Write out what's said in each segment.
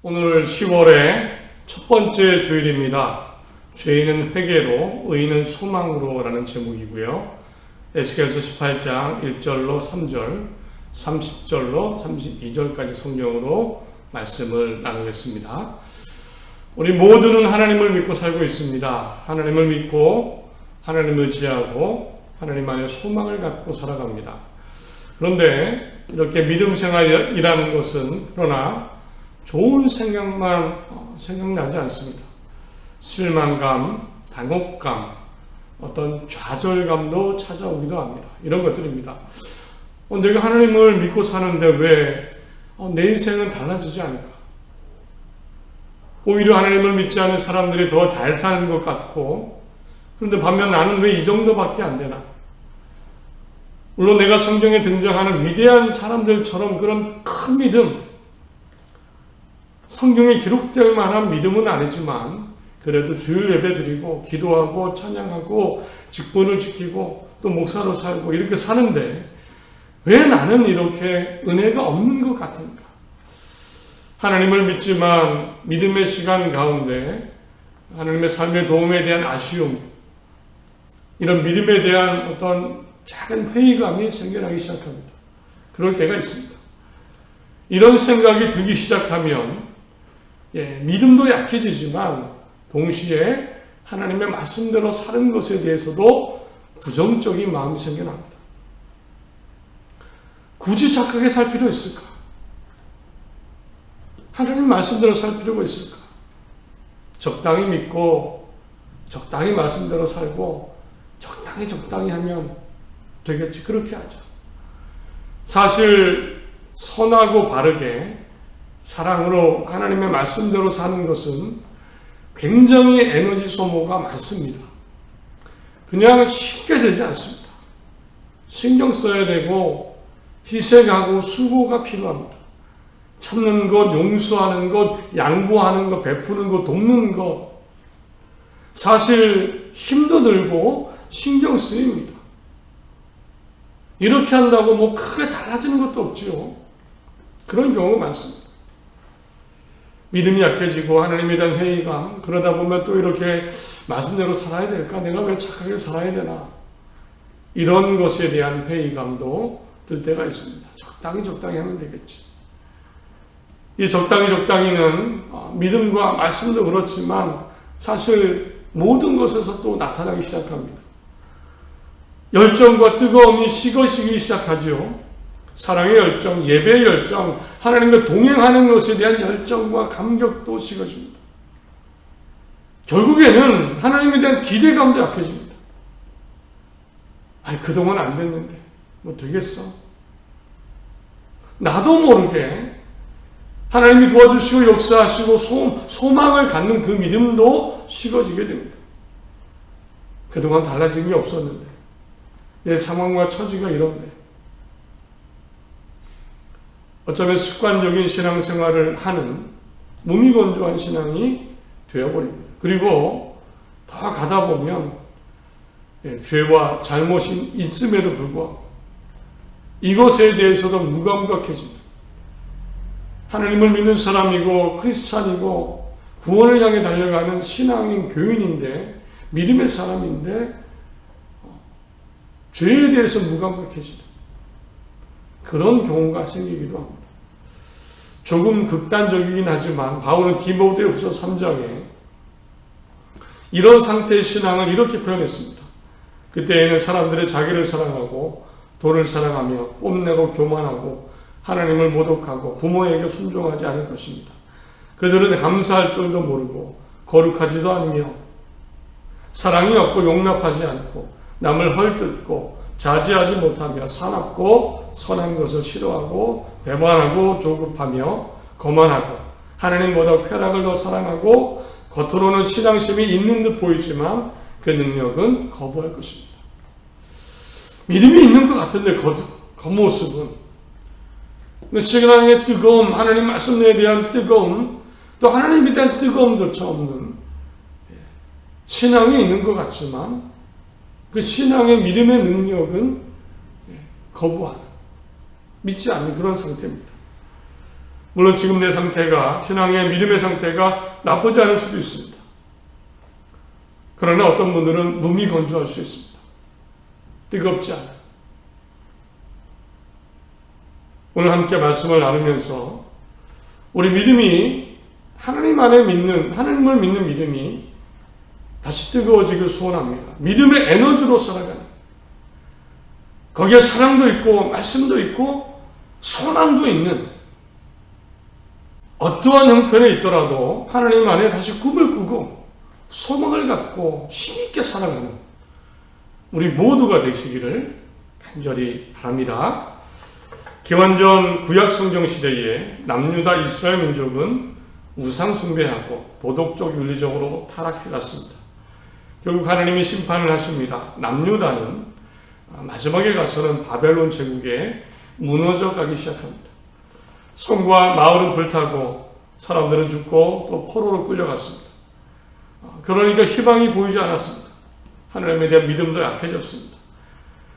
오늘 10월의 첫 번째 주일입니다. 죄인은 회개로, 의인은 소망으로 라는 제목이고요. 에스겔서 18장 1절로 3절, 30절로 32절까지 성경으로 말씀을 나누겠습니다. 우리 모두는 하나님을 믿고 살고 있습니다. 하나님을 믿고 하나님을 의지하고 하나님 안에 소망을 갖고 살아갑니다. 그런데 이렇게 믿음 생활이라는 것은 그러나 좋은 생각만 생각나지 않습니다. 실망감, 당혹감, 어떤 좌절감도 찾아오기도 합니다. 이런 것들입니다. 내가 하나님을 믿고 사는데 왜 내 인생은 달라지지 않을까? 오히려 하나님을 믿지 않은 사람들이 더 잘 사는 것 같고, 그런데 반면 나는 왜 이 정도밖에 안 되나? 물론 내가 성경에 등장하는 위대한 사람들처럼 그런 큰 믿음, 성경에 기록될 만한 믿음은 아니지만 그래도 주일 예배 드리고 기도하고 찬양하고 직분을 지키고 또 목사로 살고 이렇게 사는데 왜 나는 이렇게 은혜가 없는 것 같은가? 하나님을 믿지만 믿음의 시간 가운데 하나님의 삶의 도움에 대한 아쉬움, 이런 믿음에 대한 어떤 작은 회의감이 생겨나기 시작합니다. 그럴 때가 있습니다. 이런 생각이 들기 시작하면 믿음도 약해지지만 동시에 하나님의 말씀대로 사는 것에 대해서도 부정적인 마음이 생겨납니다. 굳이 착하게 살 필요 있을까? 하나님 말씀대로 살 필요가 있을까? 적당히 믿고 적당히 말씀대로 살고 적당히 하면 되겠지. 그렇게 하자. 사실 선하고 바르게 사랑으로 하나님의 말씀대로 사는 것은 굉장히 에너지 소모가 많습니다. 그냥 쉽게 되지 않습니다. 신경 써야 되고 희생하고 수고가 필요합니다. 참는 것, 용서하는 것, 양보하는 것, 베푸는 것, 돕는 것, 사실 힘도 들고 신경 쓰입니다. 이렇게 한다고 뭐 크게 달라지는 것도 없지요. 그런 경우가 많습니다. 믿음이 약해지고 하나님에 대한 회의감, 그러다 보면 또 이렇게 말씀대로 살아야 될까? 내가 왜 착하게 살아야 되나? 이런 것에 대한 회의감도 들 때가 있습니다. 적당히 하면 되겠지. 이 적당히는 믿음과 말씀도 그렇지만 사실 모든 것에서 또 나타나기 시작합니다. 열정과 뜨거움이 식어지기 시작하죠. 사랑의 열정, 예배의 열정, 하나님과 동행하는 것에 대한 열정과 감격도 식어집니다. 결국에는 하나님에 대한 기대감도 약해집니다. 그동안 안 됐는데 뭐 되겠어? 나도 모르게 하나님이 도와주시고 역사하시고 소망을 갖는 그 믿음도 식어지게 됩니다. 그동안 달라진 게 없었는데 내 상황과 처지가 이런데 어쩌면 습관적인 신앙생활을 하는 무미건조한 신앙이 되어버립니다. 그리고 더 가다 보면 죄와 잘못이 있음에도 불구하고 이것에 대해서도 무감각해집니다. 하나님을 믿는 사람이고 크리스찬이고 구원을 향해 달려가는 신앙인 교인인데 믿음의 사람인데 죄에 대해서 무감각해지는 그런 경우가 생기기도 합니다. 조금 극단적이긴 하지만 바울은 디모데후서 3장에 이런 상태의 신앙을 이렇게 표현했습니다. 그때에는 사람들이 자기를 사랑하고 돈을 사랑하며 뽐내고 교만하고 하나님을 모독하고 부모에게 순종하지 않을 것입니다. 그들은 감사할 줄도 모르고 거룩하지도 않으며 사랑이 없고 용납하지 않고 남을 헐뜯고 자제하지 못하며 사납고 선한 것을 싫어하고 배반하고 조급하며 거만하고 하나님보다 쾌락을 더 사랑하고 겉으로는 신앙심이 있는 듯 보이지만 그 능력은 거부할 것입니다. 믿음이 있는 것 같은데 겉모습은 신앙의 뜨거움, 하나님 말씀에 대한 뜨거움, 또 하나님에 대한 뜨거움조차 없는 신앙이 있는 것 같지만 그 신앙의 믿음의 능력은 거부하는, 믿지 않는 그런 상태입니다. 물론 지금 내 상태가, 신앙의 믿음의 상태가 나쁘지 않을 수도 있습니다. 그러나 어떤 분들은 무미건조할 수 있습니다. 뜨겁지 않아요. 오늘 함께 말씀을 나누면서 우리 믿음이 하나님 안에 믿는, 하나님을 믿는 믿음이 다시 뜨거워지길 소원합니다. 믿음의 에너지로 살아가는, 거기에 사랑도 있고 말씀도 있고 소망도 있는, 어떠한 형편에 있더라도 하나님 안에 다시 꿈을 꾸고 소망을 갖고 힘있게 살아가는 우리 모두가 되시기를 간절히 바랍니다. 기원전 구약 성경 시대에 남유다 이스라엘 민족은 우상 숭배하고 도덕적 윤리적으로 타락해 갔습니다. 결국 하나님이 심판을 하십니다. 남유다는 마지막에 가서는 바벨론 제국에 무너져 가기 시작합니다. 성과 마을은 불타고 사람들은 죽고 또 포로로 끌려갔습니다. 그러니까 희망이 보이지 않았습니다. 하나님에 대한 믿음도 약해졌습니다.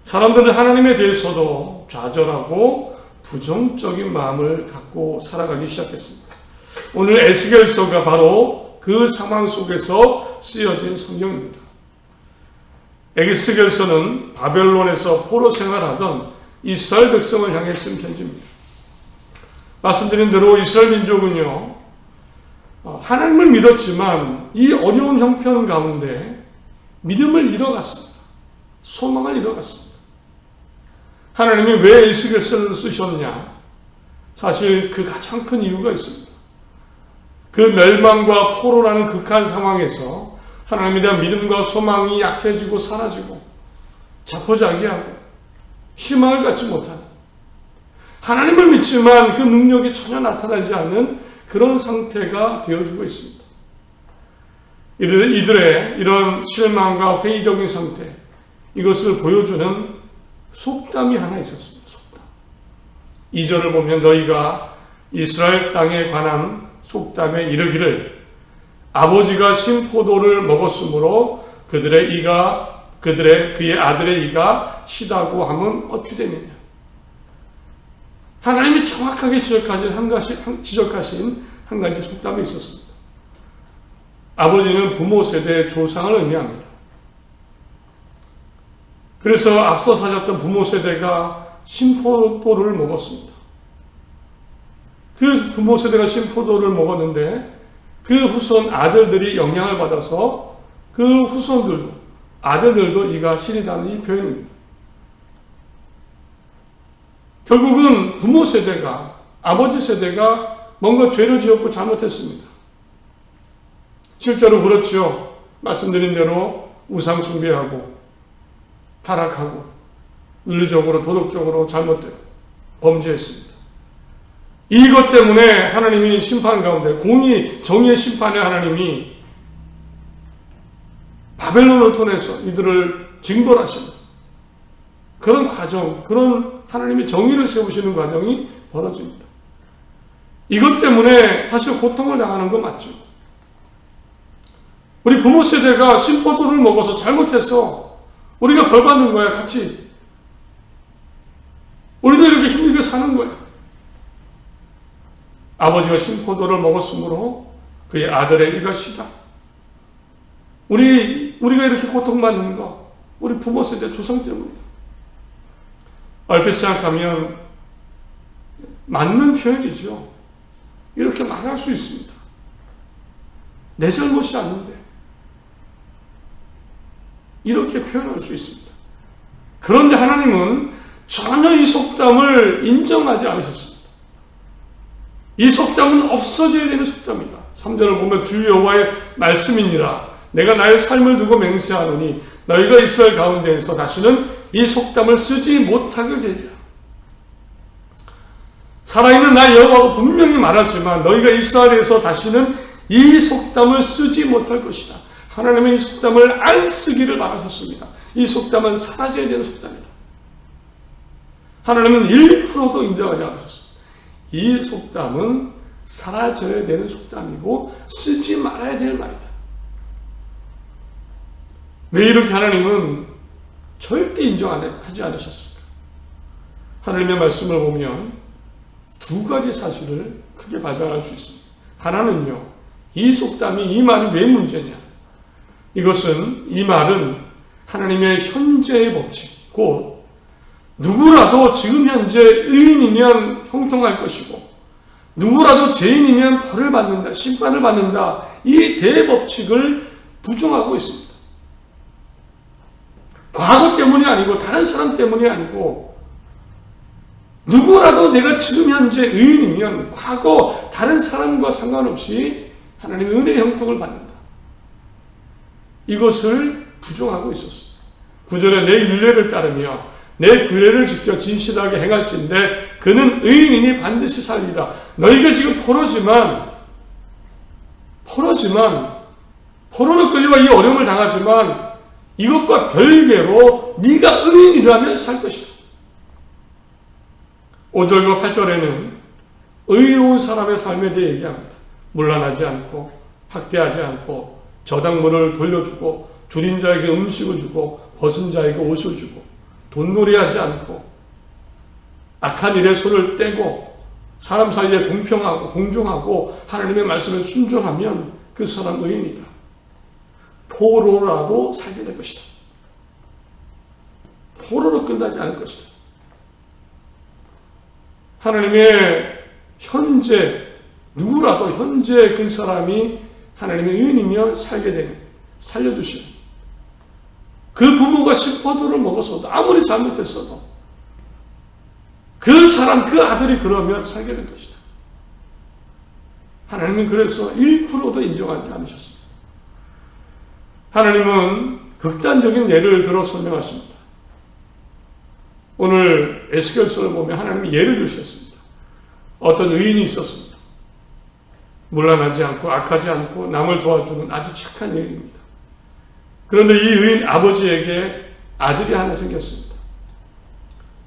사람들은 하나님에 대해서도 좌절하고 부정적인 마음을 갖고 살아가기 시작했습니다. 오늘 에스겔서가 바로 그 상황 속에서 쓰여진 성경입니다. 에스겔서는 바벨론에서 포로 생활하던 이스라엘 백성을 향해 쓴 편지입니다. 말씀드린 대로 이스라엘 민족은요, 하나님을 믿었지만 이 어려운 형편 가운데 믿음을 잃어갔습니다. 소망을 잃어갔습니다. 하나님이 왜 에스겔서를 쓰셨냐? 사실 그 가장 큰 이유가 있습니다. 그 멸망과 포로라는 극한 상황에서 하나님에 대한 믿음과 소망이 약해지고 사라지고 자포자기하고 희망을 갖지 못하는, 하나님을 믿지만 그 능력이 전혀 나타나지 않는 그런 상태가 되어지고 있습니다. 이들의 이런 실망과 회의적인 상태, 이것을 보여주는 속담이 하나 있었습니다. 속담. 2절을 보면 너희가 이스라엘 땅에 관한 속담에 이르기를 아버지가 신 포도를 먹었으므로 그의 아들의 이가 시다고 하면 어찌 되느냐. 하나님이 정확하게 지적하신 한 가지 속담이 있었습니다. 아버지는 부모 세대의 조상을 의미합니다. 그래서 앞서 사셨던 부모 세대가 신포도를 먹었습니다. 그 부모 세대가 신포도를 먹었는데 그 후손 아들들이 영향을 받아서 그 후손들도, 아들들도 이가 시리다는 이 표현입니다. 결국은 부모 세대가, 아버지 세대가 뭔가 죄를 지었고 잘못했습니다. 실제로 그렇죠. 말씀드린 대로 우상 숭배하고 타락하고 윤리적으로 도덕적으로 잘못되고 범죄했습니다. 이것 때문에 하나님이 심판 가운데 공의, 정의의 심판에 하나님이 바벨론을 통해서 이들을 징벌하시는 그런 과정, 그런 하나님이 정의를 세우시는 과정이 벌어집니다. 이것 때문에 사실 고통을 당하는 건 맞죠. 우리 부모 세대가 신포도를 먹어서 잘못해서 우리가 벌받는 거야, 같이. 우리도 이렇게 힘들게 사는 거야. 아버지가 신포도를 먹었으므로 그의 아들의 이가 시다. 우리가 이렇게 고통받는 거, 우리 부모 세대 조상 때문이다. 얼핏 생각하면 맞는 표현이죠. 이렇게 말할 수 있습니다. 내 잘못이 아닌데 이렇게 표현할 수 있습니다. 그런데 하나님은 전혀 이 속담을 인정하지 않으셨습니다. 이 속담은 없어져야 되는 속담이다. 3절을 보면 주 여호와의 말씀이니라. 내가 나의 삶을 두고 맹세하노니 너희가 이스라엘 가운데에서 다시는 이 속담을 쓰지 못하게 되리라. 살아있는 나 여호와가 분명히 말하지만 너희가 이스라엘에서 다시는 이 속담을 쓰지 못할 것이다. 하나님은 이 속담을 안 쓰기를 바라셨습니다. 이 속담은 사라져야 되는 속담이다. 하나님은 1%도 인정하지 않으셨습니다. 이 속담은 사라져야 되는 속담이고 쓰지 말아야 될 말이다. 왜 이렇게 하나님은 절대 인정하지 않으셨을까? 하나님의 말씀을 보면 두 가지 사실을 크게 발견할 수 있습니다. 하나는요, 이 속담이 이 말이 왜 문제냐? 이 말은 하나님의 현재의 법칙, 곧 누구라도 지금 현재 의인이면 형통할 것이고 누구라도 죄인이면 벌을 받는다, 심판을 받는다, 이 대법칙을 부정하고 있습니다. 과거 때문이 아니고 다른 사람 때문이 아니고 누구라도 내가 지금 현재 의인이면 과거 다른 사람과 상관없이 하나님의 은혜의 형통을 받는다. 이것을 부정하고 있었습니다. 9절에 내 율례를 따르며 내 규례를 지켜 진실하게 행할진대 그는 의인이니 반드시 살리라. 너희가 지금 포로로 끌려와 이 어려움을 당하지만 이것과 별개로 네가 의인이라면 살 것이다. 5절과 8절에는 의로운 사람의 삶에 대해 얘기합니다. 문란하지 않고 학대하지 않고 저당물을 돌려주고 줄인 자에게 음식을 주고 벗은 자에게 옷을 주고 돈놀이하지 않고 악한 일에 손을 떼고 사람 사이에 공평하고 공정하고 하나님의 말씀에 순종하면 그 사람 의인이다. 포로라도 살게 될 것이다. 포로로 끝나지 않을 것이다. 하나님의 누구라도 현재 그 사람이 하나님의 의인이면 살게 되는, 살려주시는. 그 부모가 식포도를 먹었어도, 아무리 잘못했어도, 그 아들이 그러면 살게 될 것이다. 하나님은 그래서 1%도 인정하지 않으셨습니다. 하나님은 극단적인 예를 들어 설명하십니다. 오늘 에스겔서를 보면 하나님이 예를 들으셨습니다. 어떤 의인이 있었습니다. 문란하지 않고 악하지 않고 남을 도와주는 아주 착한 의인입니다. 그런데 이 의인 아버지에게 아들이 하나 생겼습니다.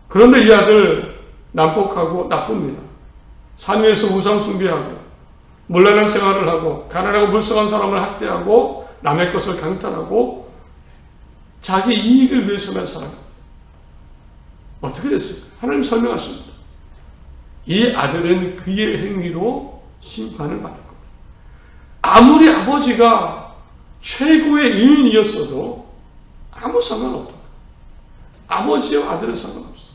그런데 이 아들 난폭하고 나쁩니다. 산 위에서 우상 숭배하고 문란한 생활을 하고 가난하고 불쌍한 사람을 학대하고 남의 것을 강탈하고 자기 이익을 위해서만 살아갑니다. 어떻게 됐을까? 하나님 설명하십니다. 이 아들은 그의 행위로 심판을 받을 겁니다. 아무리 아버지가 최고의 의인이었어도 아무 상관없다. 아버지와 아들은 상관없어.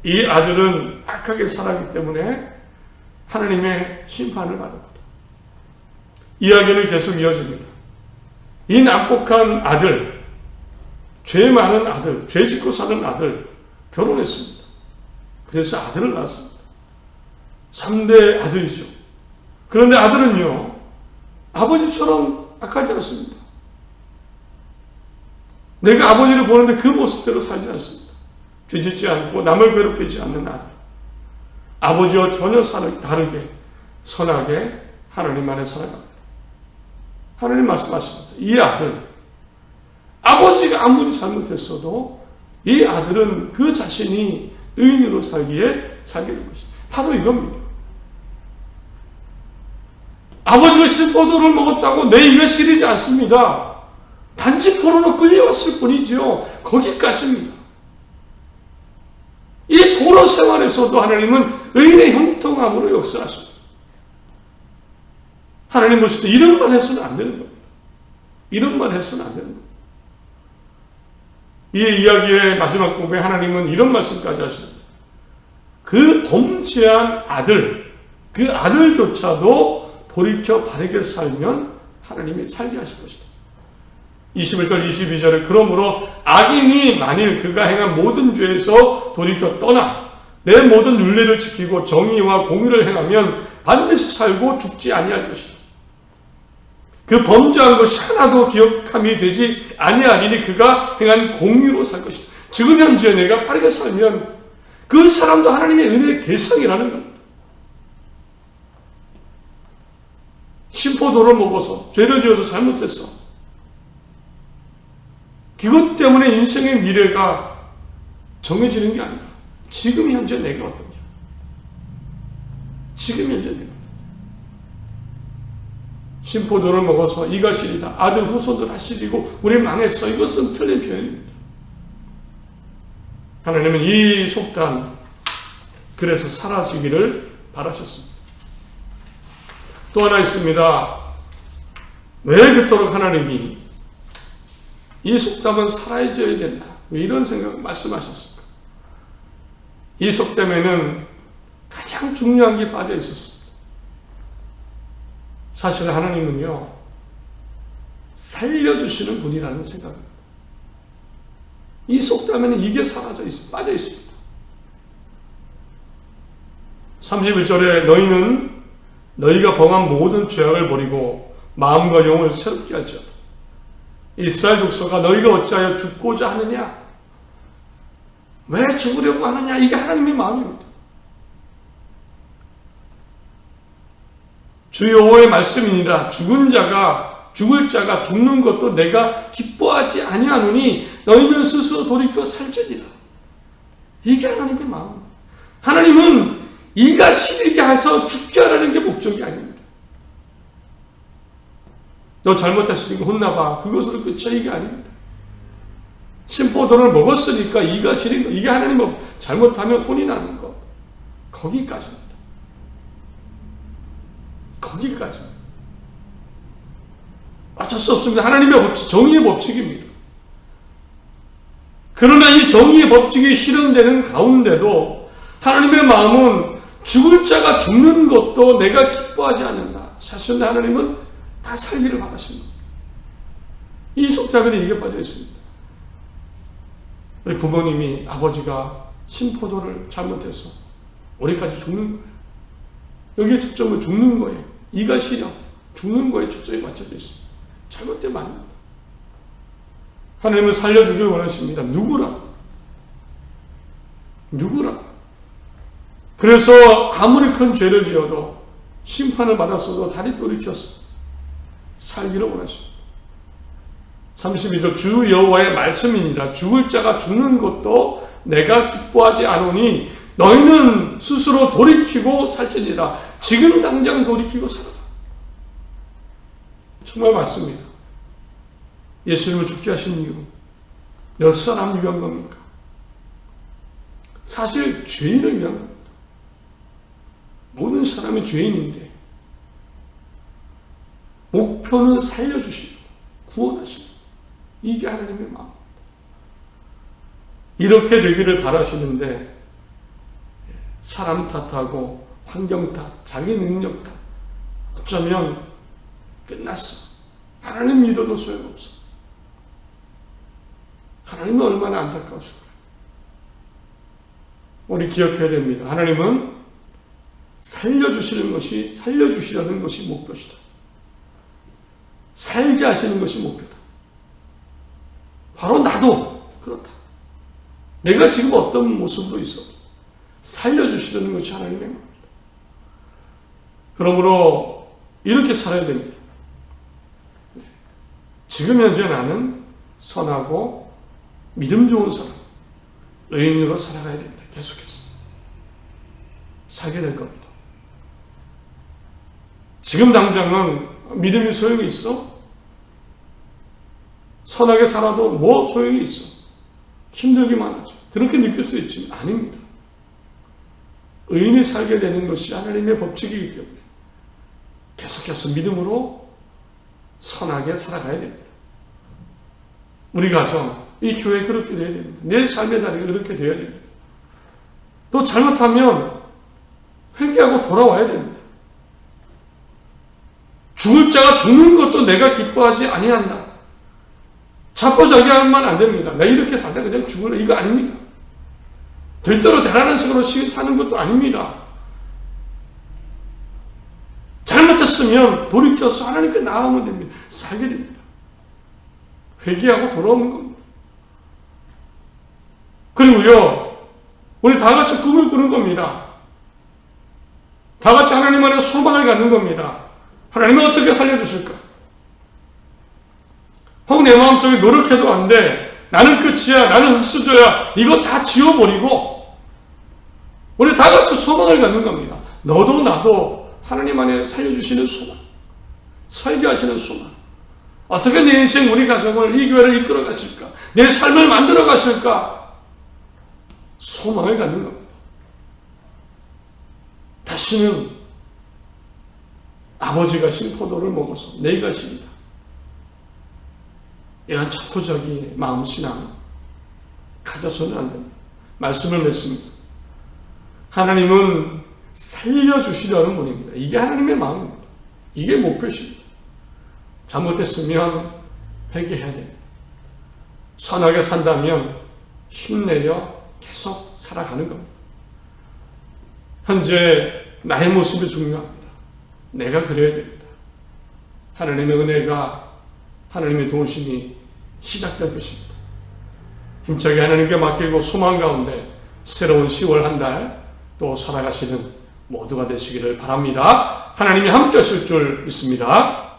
이 아들은 악하게 살았기 때문에 하나님의 심판을 받을 거다. 이야기는 계속 이어집니다. 이 난폭한 아들, 죄 많은 아들, 죄 짓고 사는 아들 결혼했습니다. 그래서 아들을 낳았습니다. 3대 아들이죠. 그런데 아들은요, 아버지처럼 악하지 않습니다. 내가 아버지를 보는데 그 모습대로 살지 않습니다. 죄짓지 않고 남을 괴롭히지 않는 아들. 아버지와 전혀 다르게 선하게 하나님 안에 살아갑니다. 하나님 말씀하십니다. 이 아들, 아버지가 아무리 잘못했어도 이 아들은 그 자신이 의인으로 살기에 살게 될 것입니다. 바로 이겁니다. 아버지가 실포도를 먹었다고 내 이가 시리지 않습니다. 단지 포로로 끌려왔을 뿐이죠. 거기까지입니다. 이 포로 생활에서도 하나님은 의인의 형통함으로 역사하십니다. 하나님 보실 때 이런 말 해서는 안 되는 겁니다. 이런 말 해서는 안 되는 겁니다. 이 이야기의 마지막 부분에 하나님은 이런 말씀까지 하십니다. 그 범죄한 아들, 그 아들조차도 돌이켜 바르게 살면 하나님이 살게 하실 것이다. 21절 22절에 그러므로 악인이 만일 그가 행한 모든 죄에서 돌이켜 떠나 내 모든 율례를 지키고 정의와 공의를 행하면 반드시 살고 죽지 아니할 것이다. 그 범죄한 것이 하나도 기억함이 되지 아니하리니 그가 행한 공의로 살 것이다. 지금 현재 내가 바르게 살면 그 사람도 하나님의 은혜의 대상이라는 겁니다. 심포도를 먹어서 죄를 지어서 잘못했어. 그것 때문에 인생의 미래가 정해지는 게 아니라 지금 현재 내가 어떠냐. 지금 현재 내가 어떠냐. 심포도를 먹어서 이가 시리다. 아들 후손도 다 시리고 우리 망했어. 이것은 틀린 표현입니다. 하나님은 이 속담 그래서 사라지기를 바라셨습니다. 또 하나 있습니다. 왜 그토록 하나님이 이 속담은 사라져야 된다, 왜 이런 생각 말씀하셨습니까? 이 속담에는 가장 중요한 게 빠져 있었습니다. 사실 하나님은요, 살려주시는 분이라는 생각입니다. 이 속담에는 이게 빠져 있습니다. 31절에 너희는 너희가 범한 모든 죄악을 버리고 마음과 영을 새롭게 할지어다. 이스라엘 족속아, 너희가 어찌하여 죽고자 하느냐? 왜 죽으려고 하느냐? 이게 하나님의 마음입니다. 주 여호와의 말씀이니라. 죽을 자가 죽는 것도 내가 기뻐하지 아니하노니 너희는 스스로 돌이켜 살지니라. 이게 하나님의 마음입니다. 하나님은 이가 시리게 해서 죽게 하라는 게 목적이 아닙니다. 너 잘못했으니까 혼나봐, 그것으로 끝이야, 이게 아닙니다. 심포도를 먹었으니까 이가 시린 거, 이게 하나님 잘못하면 혼이 나는 거, 거기까지입니다. 거기까지입니다. 어쩔 수 없습니다. 하나님의 법칙, 정의의 법칙입니다. 그러나 이 정의의 법칙이 실현되는 가운데도 하나님의 마음은 죽을 자가 죽는 것도 내가 기뻐하지 않는다. 사실 하나님은 다 살기를 바라십니다. 이 속담에는 이게 빠져 있습니다. 우리 부모님이, 아버지가 심포도를 잘못해서 우리까지 죽는 거예요. 여기에 초점은 죽는 거예요. 이가 시려 죽는 거에 초점이 맞춰져 있습니다. 잘못되면 아닙니다. 하나님은 살려주길 원하십니다. 누구라도. 그래서 아무리 큰 죄를 지어도 심판을 받았어도 다리 돌이켜서 살기를 원하십니다. 32절 주 여호와의 말씀이니라. 죽을 자가 죽는 것도 내가 기뻐하지 않으니 너희는 스스로 돌이키고 살지니라. 지금 당장 돌이키고 살아라. 정말 맞습니다. 예수님을 죽게 하신 이유 몇 사람 위한 겁니까? 사실 죄인을 위한 겁니다. 모든 사람이 죄인인데 목표는 살려주시고 구원하시고, 이게 하나님의 마음. 이렇게 되기를 바라시는데 사람 탓하고 환경 탓, 자기 능력 탓, 어쩌면 끝났어. 하나님 믿어도 소용없어. 하나님은 얼마나 안타까우실까요? 우리 기억해야 됩니다. 하나님은 살려주시려는 것이 목표시다. 살게 하시는 것이 목표다. 바로 나도 그렇다. 내가 지금 어떤 모습으로 있어도 살려주시려는 것이 하나님의 마음입니다. 그러므로 이렇게 살아야 됩니다. 지금 현재 나는 선하고 믿음 좋은 사람, 의인으로 살아가야 됩니다. 계속해서 살게 될 겁니다. 지금 당장은 믿음이 소용이 있어? 선하게 살아도 뭐 소용이 있어? 힘들기만 하죠. 그렇게 느낄 수 있지만 아닙니다. 의인이 살게 되는 것이 하나님의 법칙이기 때문에 계속해서 믿음으로 선하게 살아가야 됩니다. 우리 가정, 이 교회 그렇게 돼야 됩니다. 내 삶의 자리가 그렇게 돼야 됩니다. 또 잘못하면 회개하고 돌아와야 됩니다. 죽을 자가 죽는 것도 내가 기뻐하지 아니한다. 자포자기하면 안 됩니다. 나 이렇게 살다 그냥 죽을래, 이거 아닙니다. 들대로 되라는 식으로 사는 것도 아닙니다. 잘못했으면 돌이켜서 하나님께 나아오면 됩니다. 살게 됩니다. 회개하고 돌아오는 겁니다. 그리고요, 우리 다 같이 꿈을 꾸는 겁니다. 다 같이 하나님 안에 소망을 갖는 겁니다. 하나님은 어떻게 살려주실까? 혹 내 마음속에 노력해도 안 돼. 나는 끝이야. 나는 흩어져야. 이거 다 지워버리고 우리 다 같이 소망을 갖는 겁니다. 너도 나도 하나님 안에 살려주시는 소망, 설계하시는 소망. 어떻게 내 인생, 우리 가정을, 이 교회를 이끌어 가실까? 내 삶을 만들어 가실까? 소망을 갖는 겁니다. 다시는 아버지가 신 포도를 먹어서 내가 신이다. 이런 자포자기 마음신앙 가져서는 안 됩니다. 말씀을 맺습니다. 하나님은 살려주시려는 분입니다. 이게 하나님의 마음입니다. 이게 목표십니다. 잘못했으면 회개해야 됩니다. 선하게 산다면 힘내려 계속 살아가는 겁니다. 현재 나의 모습이 중요합니다. 내가 그래야 됩니다. 하나님의 은혜가, 하나님의 도우심이 시작될 것입니다. 힘차게 하나님께 맡기고 소망 가운데 새로운 10월 한 달 또 살아가시는 모두가 되시기를 바랍니다. 하나님이 함께 하실 줄 믿습니다.